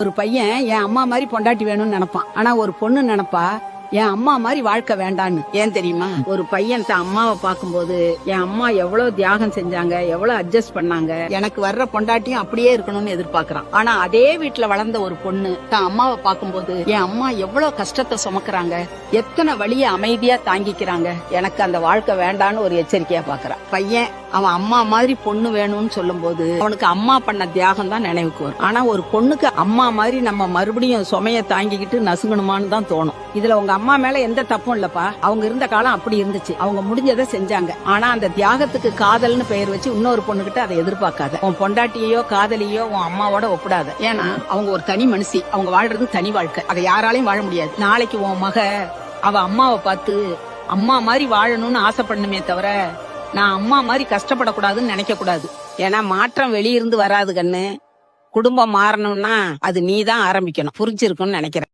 ஒரு பையன் என் அம்மா மாதிரி பொண்டாட்டி வேணும்னு நினைப்பான். ஆனா ஒரு பொண்ணு நினைப்பா என் அம்மா மாதிரி வாழ்க்கை வேண்டான்னு. ஏன் தெரியுமா? ஒரு பையன் தன் அம்மாவை பார்க்கும்போது என் அம்மா எவ்வளவு தியாகம் செஞ்சாங்க, எவ்வளவு அட்ஜஸ்ட் பண்ணாங்க, எனக்கு வர்ற பொண்டாட்டியும் அப்படியே இருக்கணும்னு எதிர்பார்க்கறான். ஆனா அதே வீட்டுல வளர்ந்த ஒரு பொண்ணு தன் அம்மாவை பார்க்கும்போது என் அம்மா எவ்வளவு கஷ்டத்தை சுமக்குறாங்க, எத்தனை வழிய அமைதியா தாங்கிக்கிறாங்க, எனக்கு அந்த வாழ்க்கை வேண்டான்னு ஒரு எச்சரிக்கையா பாக்குறான். பையன் அவன் அம்மா மாதிரி பொண்ணு வேணும்னு சொல்லும் போது அவனுக்கு அம்மா பண்ண தியாகம் தான் நினைவுக்கு வரும். ஆனா ஒரு பொண்ணுக்கு அம்மா மாதிரி நம்ம மறுபடியும் சுமைய தாங்கிக்கிட்டு நசுங்கணுமான்னு தான் தோணும். இதுல உங்க அம்மா மேல எந்த தப்பும் இல்லப்பா. அவங்க இருந்த காலம் அப்படி இருந்துச்சு, அவங்க முடிஞ்சதை செஞ்சாங்க. ஆனா அந்த தியாகத்துக்கு காதல்னு பெயர் வச்சு இன்னொரு பொண்ணுகிட்ட அதை எதிர்பார்க்காத. உன் பொண்டாட்டியோ காதலியோ உன் அம்மாவோட ஒப்பிடாத. ஏன்னா அவங்க ஒரு தனி மனுஷி, அவங்க வாழ்றது தனி வாழ்க்கை, அதை யாராலையும் வாழ முடியாது. நாளைக்கு உன் மக அவ அம்மாவை பார்த்து அம்மா மாதிரி வாழணும்னு ஆசைப்படணுமே தவிர நான் அம்மா மாதிரி கஷ்டப்படக்கூடாதுன்னு நினைக்க கூடாது. ஏன்னா மாற்றம் வெளியிருந்து வராது கண்ணு. குடும்பம் மாறணும்னா அது நீதான் ஆரம்பிக்கணும். புரிஞ்சிருக்கும்னு நினைக்கிறேன்.